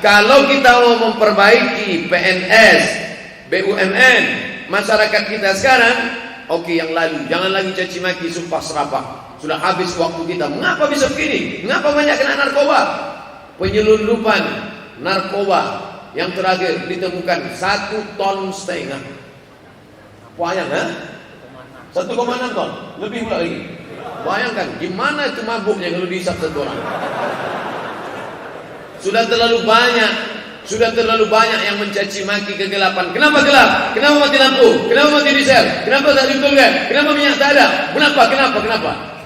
kalau kita mau memperbaiki PNS, BUMN, masyarakat kita sekarang, oke, yang lalu jangan lagi caci maki, sumpah serapah. Sudah habis waktu kita. Mengapa bisa begini? Mengapa banyak kena narkoba? Penyelundupan narkoba yang terakhir ditemukan 1,5 ton. Bayang, 1,6 ton, lebih pula lagi. Bayangkan gimana itu mabuknya kalau dihisap satu orang. Sudah terlalu banyak yang mencaci maki kegelapan. Kenapa gelap? Kenapa mati lampu? Kenapa mati diesel? Kenapa tak dibetulkan? Kenapa minyak tak ada?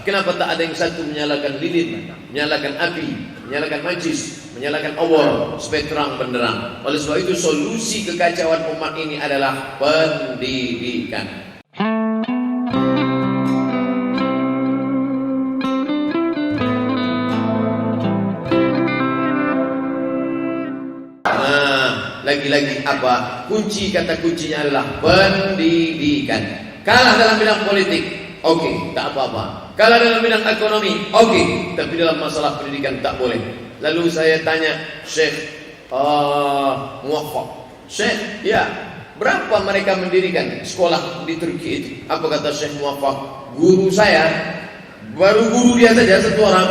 Kenapa tak ada yang satu menyalakan lilin, menyalakan api, menyalakan majis, menyalakan obor supaya terang benderang? Oleh sebab itu solusi kekacauan umat ini adalah pendidikan. Lagi-lagi apa? Kata kuncinya adalah pendidikan. Kalah dalam bidang politik, oke, tak apa-apa. Kalah dalam bidang ekonomi, oke, tapi dalam masalah pendidikan tak boleh. Lalu saya tanya Syekh Muwaffaq, Syekh, ya, berapa mereka mendirikan sekolah di Turki itu? Apa kata Syekh Muwaffaq? Guru saya, baru guru dia saja satu orang,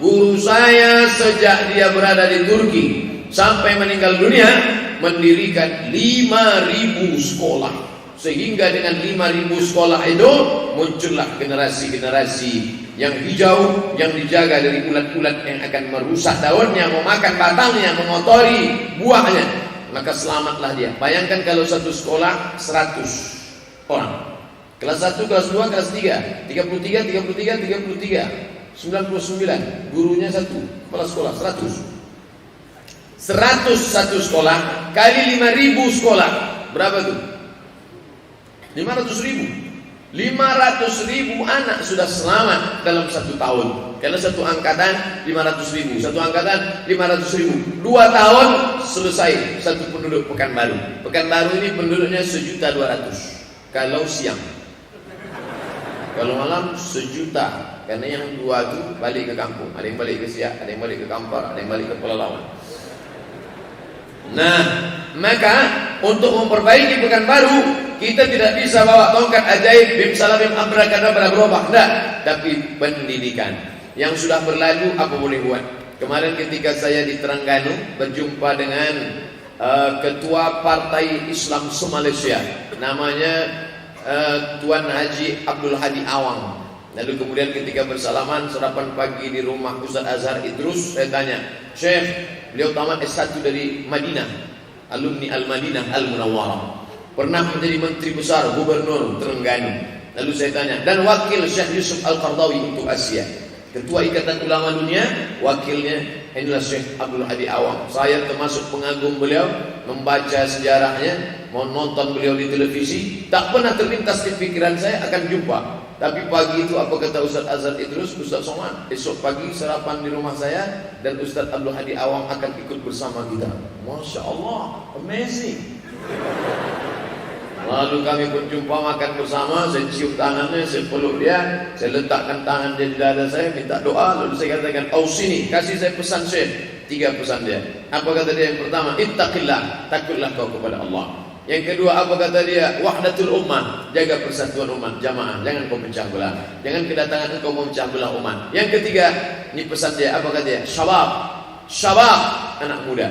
guru saya sejak dia berada di Turki sampai meninggal dunia mendirikan 5.000 sekolah. Sehingga dengan 5.000 sekolah itu muncullah generasi-generasi yang hijau, yang dijaga dari ulat-ulat yang akan merusak daunnya, memakan batangnya, mengotori buahnya. Maka selamatlah dia. Bayangkan kalau satu sekolah 100 orang. Kelas 1, kelas 2, kelas 3, 33, 99. Gurunya satu, kepala sekolah 100. 101 sekolah kali 5.000 sekolah, berapa tuh? 500.000. 500.000 anak sudah selamat dalam satu tahun. Karena satu angkatan 500.000, satu angkatan 500.000. 2 tahun selesai satu penduduk Pekanbaru. Pekanbaru ini penduduknya 1.200.000 kalau siang. Kalau malam 1 juta. Karena yang 2 itu balik ke kampung. Ada yang balik ke Siak, ada yang balik ke Kampar, ada yang balik ke Pelalawan. Nah, maka untuk memperbaiki Pekanbaru, kita tidak bisa bawa tongkat ajaib bim salabim abrakadabra berubah, enggak, tapi pendidikan yang sudah berlalu apa boleh buat. Kemarin ketika saya di Terengganu berjumpa dengan ketua Partai Islam se-Malaysia, namanya Tuan Haji Abdul Hadi Awang. Lalu kemudian ketika bersalaman sarapan pagi di rumah Ustaz Azhar Idrus, saya tanya, Syekh, beliau tamat S1 dari Madinah, alumni Al-Madinah Al-Munawwarah, pernah menjadi menteri besar, gubernur Terengganu. Lalu saya tanya, dan wakil Syekh Yusuf Al-Qardawi untuk Asia, ketua Ikatan Ulama Dunia, wakilnya inilah Syekh Abdul Hadi Awang. Saya termasuk pengagum beliau, membaca sejarahnya, mau nonton beliau di televisi, tak pernah terlintas di pikiran saya akan jumpa. Tapi pagi itu apa kata Ustaz Azhar Idrus, Ustaz Somad, esok pagi sarapan di rumah saya dan Ustaz Abdul Hadi Awang akan ikut bersama kita. Masya Allah, amazing. Lalu kami pun jumpa makan bersama, saya cium tangannya, saya peluk dia, saya letakkan tangan dia di dada saya, minta doa. Lalu saya katakan, ausini, kasih saya pesan Syekh. 3 pesan dia. Apa kata dia? Yang pertama, ittaqillah, takutlah kau kepada Allah. Yang kedua, apa kata dia? Wahdatul ummah, jaga persatuan umat, jamaah, jangan kau pecah belah, jangan kedatangan engkau memecah belah umat. Yang ketiga, ini pesan dia, apa kata dia? Syabab, anak muda.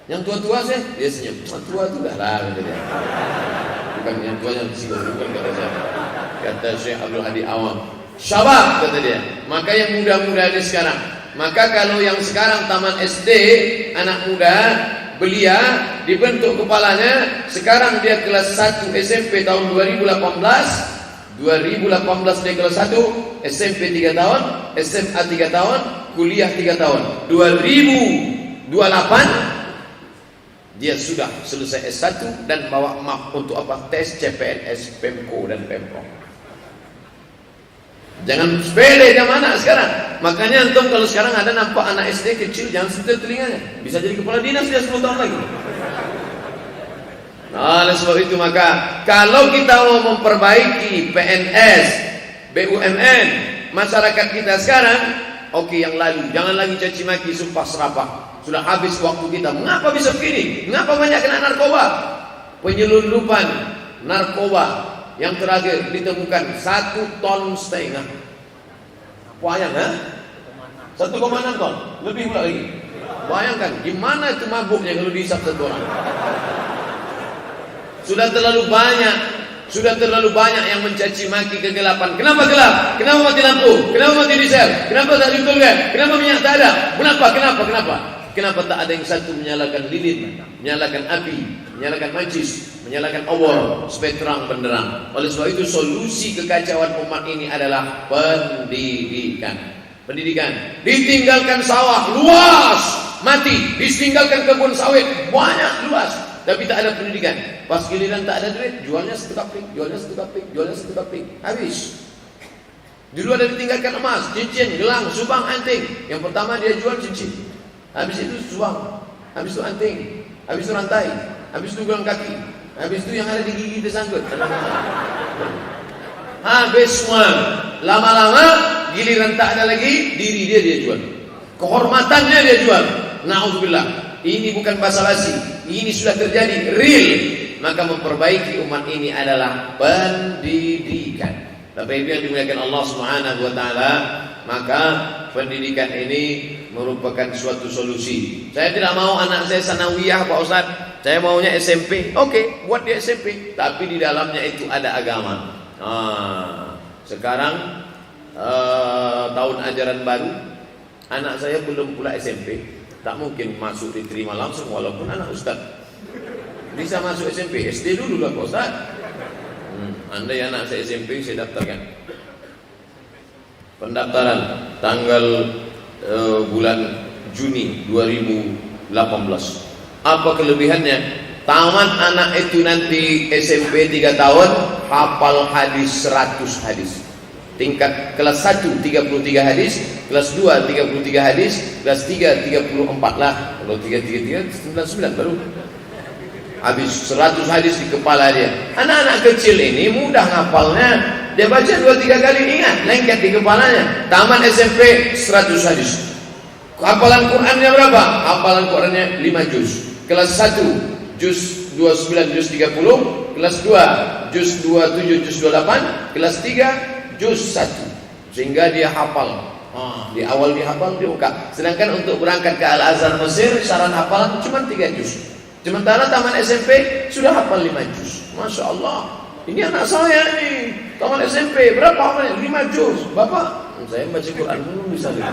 Yang tua-tua sih, dia senyum. Tua itu dah lah, kata dia. Bukan yang tua yang singgung, bukan kata saya. Kata Syekh Abdul Hadi Awang, syabab, kata dia. Maka yang muda-muda ini sekarang. Maka kalau yang sekarang taman SD, anak muda, belia, dibentuk kepalanya, sekarang dia kelas 1 SMP tahun 2018 dia kelas 1, SMP 3 tahun, SMA 3 tahun, kuliah 3 tahun. 2028 dia sudah selesai S1 dan bawa map untuk apa? Tes CPNS, PEMKO dan PEMPROM. Jangan sepele zaman anak sekarang. Makanya antum kalau sekarang ada nampak anak SD kecil, jangan setel telinganya. Bisa jadi kepala dinas dia 10 tahun lagi. Nah, oleh sebab itu maka kalau kita mau memperbaiki PNS, BUMN, masyarakat kita sekarang, oke, yang lalu jangan lagi caci maki, sumpah serapah. Sudah habis waktu kita. Mengapa bisa begini? Mengapa banyak kena narkoba? Penyelundupan narkoba yang terakhir ditemukan 1,5 ton. Bayang, 1,6 ton. Lebih pula lagi. Bayangkan gimana itu mabuknya kalau dihisap satu orang. Sudah terlalu banyak yang mencaci maki kegelapan. Kenapa gelap? Kenapa mati lampu? Kenapa mati diesel? Kenapa tak dibetulkan? Kenapa minyak tak ada? Kenapa tak ada yang satu menyalakan lilin, menyalakan api, menyalakan majis, menyalakan obor supaya terang benderang. Oleh sebab itu solusi kekacauan umat ini adalah pendidikan. Ditinggalkan sawah luas, mati. Ditinggalkan kebun sawit banyak luas, tapi tak ada pendidikan. Pas giliran tak ada duit, jualnya satu kaping, habis. Dulu ada ditinggalkan emas, cincin, gelang, subang, anting. Yang pertama dia jual cincin, habis itu subang, habis itu anting, habis itu rantai, habis itu gelang kaki, habis itu yang ada di gigi tersangkut. Habis semua. Lama-lama giliran tak ada lagi, diri dia jual, kehormatannya dia jual. Na'udzubillah. Ini bukan basa-basi, ini sudah terjadi real. Maka memperbaiki umat ini adalah pendidikan. Tapi itu yang dimuliakan Allah Subhanahu wa taala, maka pendidikan ini merupakan suatu solusi. Saya tidak mau anak saya sanawiyah, Pak Ustaz. Saya maunya SMP. Oke, buat dia SMP, tapi di dalamnya itu ada agama. Sekarang tahun ajaran baru, anak saya belum pula SMP. Tak mungkin masuk diterima langsung walaupun anak ustaz. Bisa masuk SMP, SD dulu lah Pak Ustaz. Andai anak saya SMP, saya daftarkan. Pendaftaran tanggal bulan Juni 2018. Apa kelebihannya? Tamat anak itu nanti SMP 3 tahun, hafal hadis 100 hadis. Tingkat kelas 1 33 hadis, kelas 2 33 hadis, kelas 3 34 lah. Kalau 3 99 baru habis 100 hadis di kepala dia. Anak-anak kecil ini mudah ngapalnya. Dia baca 2-3 kali ingat, lengket di kepalanya. Tamat SMP 100 hadis. Hafalan Qur'annya berapa? Hafalan Qur'annya 5 juz. Kelas 1 juz 29 juz 30, kelas 2 juz 27 juz 28, kelas 3 juz 1. Sehingga dia hafal. Di awal dia hafal, dia buka. Sedangkan untuk berangkat ke Al-Azhar Mesir, syarat hafalan cuma 3 juz. Sementara taman SMP sudah hafal 5 juz. Masya Allah. Ini anak saya nih, taman SMP berapa hafalnya? 5 juz. Bapak, saya baca Quran dulu bisa gitu.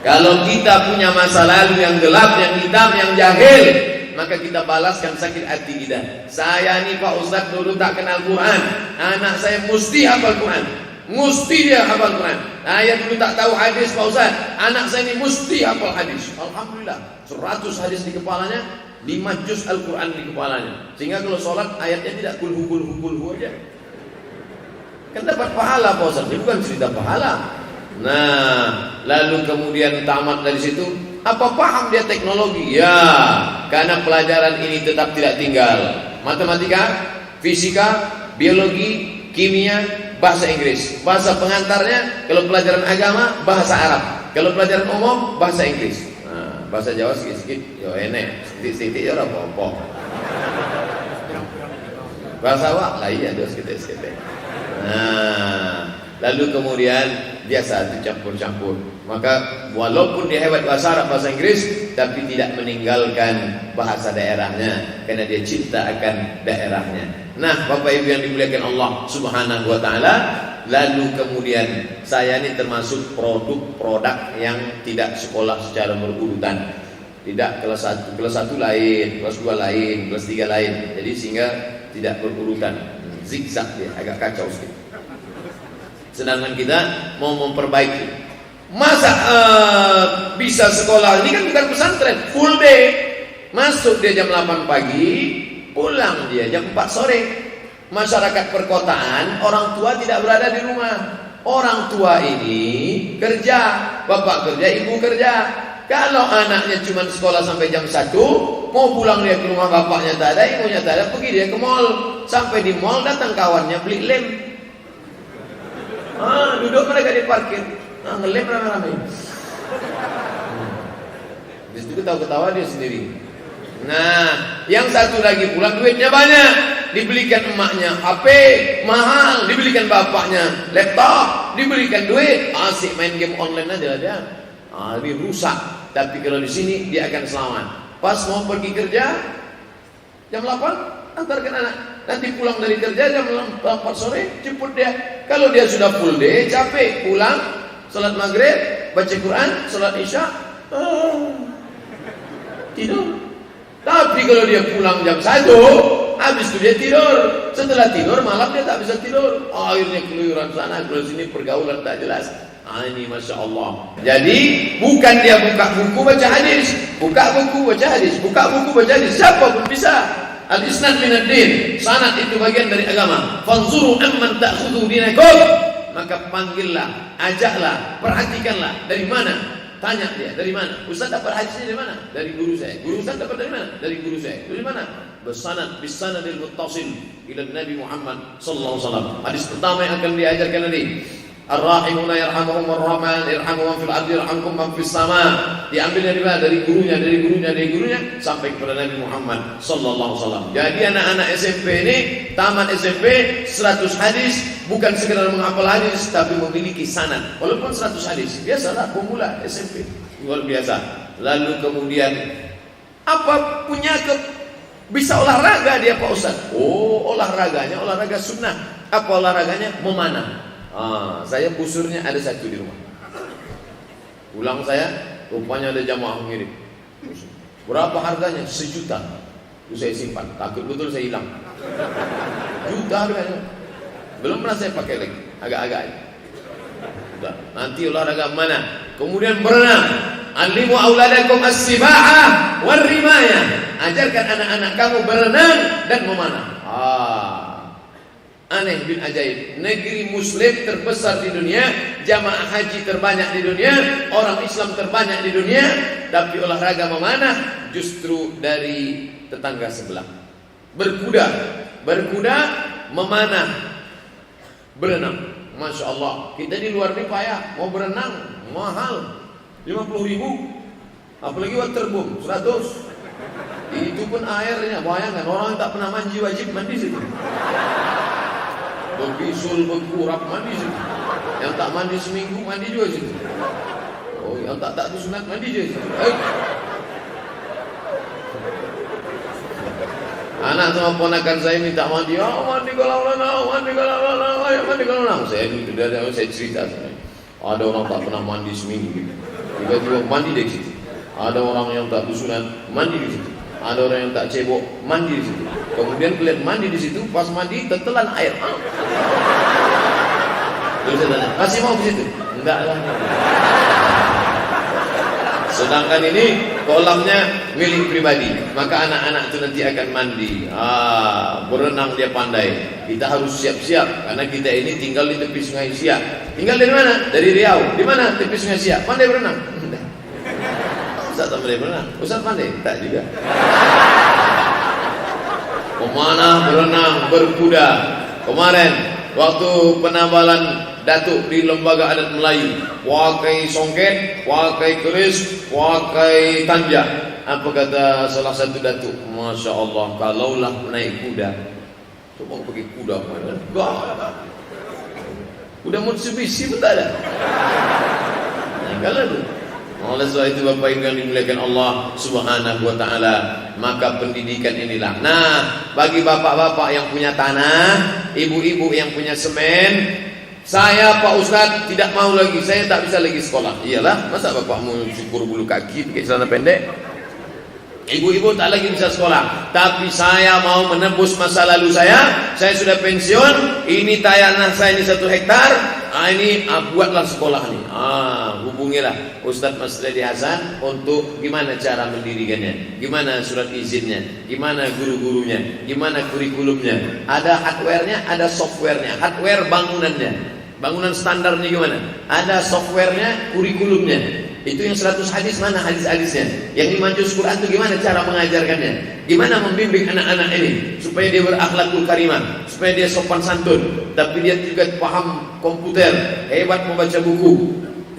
Kalau kita punya masa lalu yang gelap, yang hitam, yang jahil, maka kita balaskan sakit hati kita. Saya nih Pak Ustaz dulu tak kenal Quran, anak saya mesti hafal Quran, mesti dia hafal Quran. Saya dulu tak tahu hadis Pak Ustaz, anak saya ini mesti hafal hadis. Alhamdulillah 100 hadis di kepalanya, 5 juz Al-Quran di kepalanya. Sehingga kalau sholat ayatnya tidak kulhu aja, kan dapat pahala Pak Ustaz. Ini bukan cerita pahala. Nah, lalu kemudian tamat dari situ, apa paham dia teknologi? Ya, karena pelajaran ini tetap tidak tinggal. Matematika, fisika, biologi, kimia, bahasa Inggris. Bahasa pengantarnya kalau pelajaran agama bahasa Arab. Kalau pelajaran umum bahasa Inggris. Nah, bahasa Jawa sikit-sikit yo enek, sikit-sikit yo ora apa-apa. Bahasa Jawa lah iya dos sikit-sikit. Nah, lalu kemudian biasa dicampur-campur. Maka walaupun dia hebat bahasa Arab, bahasa Inggris, tapi tidak meninggalkan bahasa daerahnya karena dia cinta akan daerahnya. Nah, Bapak Ibu yang dimuliakan Allah Subhanahu wa taala, lalu kemudian saya ini termasuk produk yang tidak sekolah secara berurutan. Tidak kelas 1 lain, kelas 2 lain, kelas 3 lain. Jadi sehingga tidak berurutan. Zigzag dia, agak kacau sedikit. Sedangkan kita mau memperbaiki. Masa bisa sekolah ini kan bukan pesantren, full day. Masuk dia jam 8 pagi, pulang dia jam 4 sore. Masyarakat perkotaan, orang tua tidak berada di rumah. Orang tua ini kerja, bapak kerja, ibu kerja. Kalau anaknya cuma sekolah sampai jam 1, mau pulang dia ke rumah bapaknya tak ada, ibunya tak ada, pergi dia ke mall. Sampai di mall datang kawannya beli lem. Duduk mereka di parkir, ngelem rame-rame. Di situ ketawa-ketawa dia sendiri. Nah, yang satu lagi pulang duitnya banyak, dibelikan emaknya HP mahal, dibelikan bapaknya laptop, dibelikan duit, asik main game online aja dia. Dia rusak. Tapi kalau di sini dia akan selamat. Pas mau pergi kerja jam 8 antarkan anak. Nanti pulang dari kerja jam 4 sore jemput dia. Kalau dia sudah full day capek, pulang salat maghrib, baca Quran, salat isya, tidur. Tapi kalau dia pulang jam 1, habis itu dia tidur. Setelah tidur malam dia tak bisa tidur. Akhirnya keluyuran sana keluyuran sini, pergaulan tak jelas. Ini Masya Allah. Jadi bukan dia buka buku baca hadis, buka buku baca hadis, buka buku baca hadis, siapa pun bisa. Al-isnad minad din, sanad itu bagian dari agama. Fanzuru amman ta'khudhu dinakum, maka panggillah, ajaklah, perhatikanlah dari mana. Tanya dia, dari mana? Ustaz dapat hadisnya dari mana? Dari guru saya. Guru Ustaz dapat dari mana? Dari guru saya. Dari mana? Bersanad, bisanadil muttasil ila Nabi Muhammad sallallahu alaihi wasallam. Hadis pertama yang akan diajarkan nanti, Ar-Rahimuna yarhamuhumur Rahman, irhamu man fil ardi yarhamkum man fis sama. Diambil dari mana? Dari gurunya sampai kepada Nabi Muhammad sallallahu alaihi wasallam. Jadi anak-anak SMP ini tamat SMP 100 hadis, bukan sekedar menghafal hadis tapi memiliki sanad. Walaupun 100 hadis, biasalah pemula SMP. Luar biasa. Lalu kemudian apa punya bisa olahraga dia Pak Ustaz? Oh, olahraganya olahraga sunnah. Apa olahraganya? Memanah. Saya busurnya ada satu di rumah. Pulang saya, rupanya ada jamaah mengirim. Berapa harganya? 1 juta. Itu saya simpan, takut betul saya hilang. Juta harganya. Belum pernah saya pakai lagi, agak-agak. Sudah. Nanti olahraga mana? Kemudian berenang. Alimu auladakum as-sibahah war rimayah. Ajarkan anak-anak kamu berenang dan memanah. Aneh bin ajaib, negeri muslim terbesar di dunia, jamaah haji terbanyak di dunia, orang Islam terbanyak di dunia, tapi olahraga memanah justru dari tetangga sebelah. Berkuda, memanah, berenang. Masya Allah, kita di luar ini payah, mau berenang mahal, 50.000, apalagi waterboom 100. Itu pun airnya, bayangkan orang yang tak pernah mandi wajib mandi situ. Berbisul, berkurap, mandi situ. Yang tak mandi seminggu, mandi juga situ. Oh, yang tak sunat, mandi juga situ. Anak sama ponakan saya minta mandi. Mandi kolam renang, mandi kolam renang, ayo mandi kolam renang. Saya cerita sebenarnya. Ada orang tak pernah mandi seminggu. Tiba-tiba mandi di situ. Ada orang yang tak sunat, mandi di situ. Ada orang yang tak cebok, mandi di situ. Kemudian kelihatan mandi di situ, pas mandi tetelan air. Terus saya tanya, masih mau ke situ? Enggak lah. Sedangkan ini kolamnya milik pribadi, maka anak-anak itu nanti akan mandi. Berenang dia pandai. Kita harus siap-siap karena kita ini tinggal di tepi Sungai Siak. Tinggal dari mana? Dari Riau. Di mana tepi Sungai Siak? Pandai berenang? Ustaz tak pandai berenang. Ustaz pandai? Tak juga. Memanah, berenang, berkuda. Kemarin waktu penambalan datuk di lembaga adat Melayu, wakai songket, wakai keris, wakai tanja. Apa kata salah satu datuk? Masya Allah, kalaulah naik kuda. Coba pakai kuda mana? Enggak. Kuda Mitsubishi pun tak ada. Kalau tu. Oleh sebab itu Bapak Ibu yang dimuliakan Allah Subhanahu wa taala, maka pendidikan inilah. Nah, bagi bapak-bapak yang punya tanah, ibu-ibu yang punya semen, saya Pak Ustadz tidak mau lagi, saya tak bisa lagi sekolah. Iyalah, masa bapak mau cukur bulu kaki pakai celana pendek? Ibu-ibu tak lagi bisa sekolah, tapi saya mau menebus masa lalu saya sudah pensiun, ini tanah saya ini 1 hektar, ini buatlah sekolah nih. Hubungilah Ustadz Mas Ledi Hasan untuk gimana cara mendirikannya, gimana surat izinnya, gimana guru-gurunya, gimana kurikulumnya, ada hardware-nya, ada software-nya. Hardware bangunan standarnya gimana, ada software-nya, kurikulumnya. Itu yang 100 hadis, mana hadis-hadisnya? Yang 5 juz Quran itu gimana cara mengajarkannya? Gimana membimbing anak-anak ini supaya dia berakhlakul karimah, supaya dia sopan santun, tapi dia juga paham komputer, hebat membaca buku.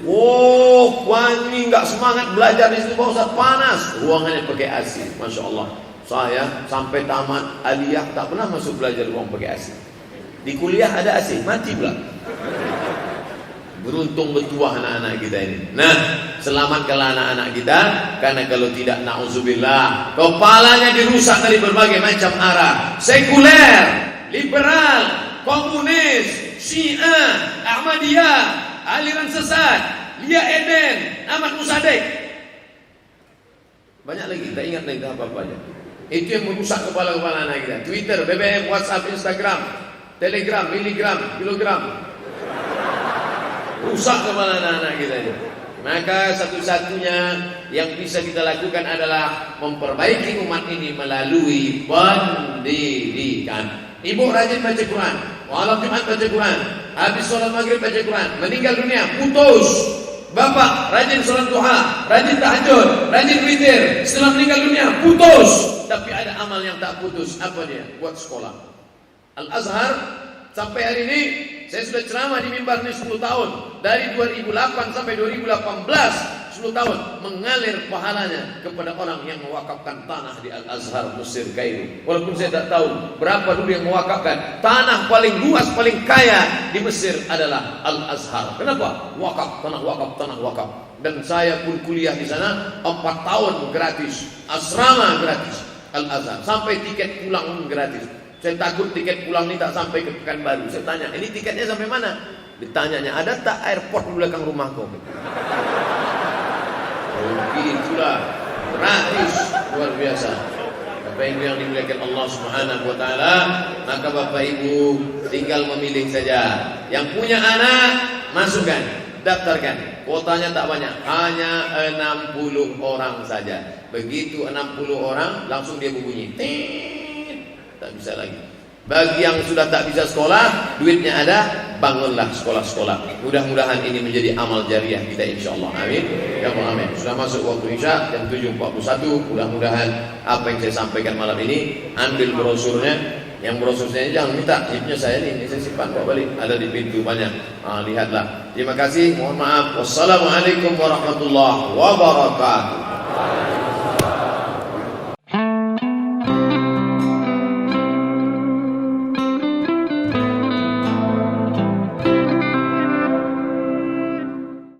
Oh, ini nggak semangat belajar di situ Pak Ustaz, panas. Ruangannya pakai AC, masya Allah. Saya sampai tamat aliyah tak pernah masuk belajar ruang pakai AC. Di kuliah ada AC, mati pula. Beruntung bertuah anak-anak kita ini. Nah, selamatkanlah anak-anak kita, karena kalau tidak, na'udzubillah, kepalanya dirusak dari berbagai macam arah. Sekuler, liberal, komunis, Syiah, Ahmadiyah, aliran sesat, Lia Eden, Ahmad Musaddiq. Banyak lagi, tak ingat lagi apa-apanya. Itu yang merusak kepala-kepala anak kita. Twitter, BBM, WhatsApp, Instagram, Telegram, miligram, kilogram. Rusak kepala anak-anak kita ini. Maka satu-satunya yang bisa kita lakukan adalah memperbaiki umat ini melalui pendidikan. Ibu rajin baca Quran, malam Jumat baca Quran, habis sholat maghrib baca Quran, meninggal dunia putus. Bapak rajin sholat duha, rajin tahajud, rajin witir, setelah meninggal dunia putus. Tapi ada amal yang tak putus. Apa dia? Buat sekolah. Al-Azhar sampai hari ini saya sudah ceramah di mimbar ini 10 tahun. Dari 2008 sampai 2018, 10 tahun mengalir pahalanya kepada orang yang mewakafkan tanah di Al-Azhar Mesir Kairo. Walaupun saya tak tahu berapa dulu yang mewakafkan. Tanah paling luas, paling kaya di Mesir adalah Al-Azhar. Kenapa? Wakaf, tanah wakaf, tanah wakaf. Dan saya pun kuliah di sana 4 tahun gratis. Asrama gratis Al-Azhar. Sampai tiket pulang gratis. Saya takut tiket pulang ini tak sampai ke Pekanbaru. Saya tanya, ini tiketnya sampai mana? Ditanyanya, ada tak airport di belakang rumahku? Begitulah, gratis, luar biasa. Bapak Ibu yang dimuliakan Allah Subhanahu wa taala, maka Bapak Ibu tinggal memilih saja. Yang punya anak, masukkan, daftarkan. Kuotanya tak banyak, hanya 60 orang saja. Begitu 60 orang, langsung dia berbunyi. Tak bisa lagi. Bagi yang sudah tak bisa sekolah, duitnya ada, bangunlah sekolah-sekolah. Mudah-mudahan ini menjadi amal jariah kita insyaallah. Amin. Ya Allah, amin. Sudah masuk waktu Isya jam 7.41. Mudah-mudahan apa yang saya sampaikan malam ini, ambil brosurnya. Yang brosurnya jangan minta, tipnya saya ini saya simpan bawa balik. Ada di pintu banyak. Lihatlah. Terima kasih. Mohon maaf. Wassalamualaikum warahmatullahi wabarakatuh.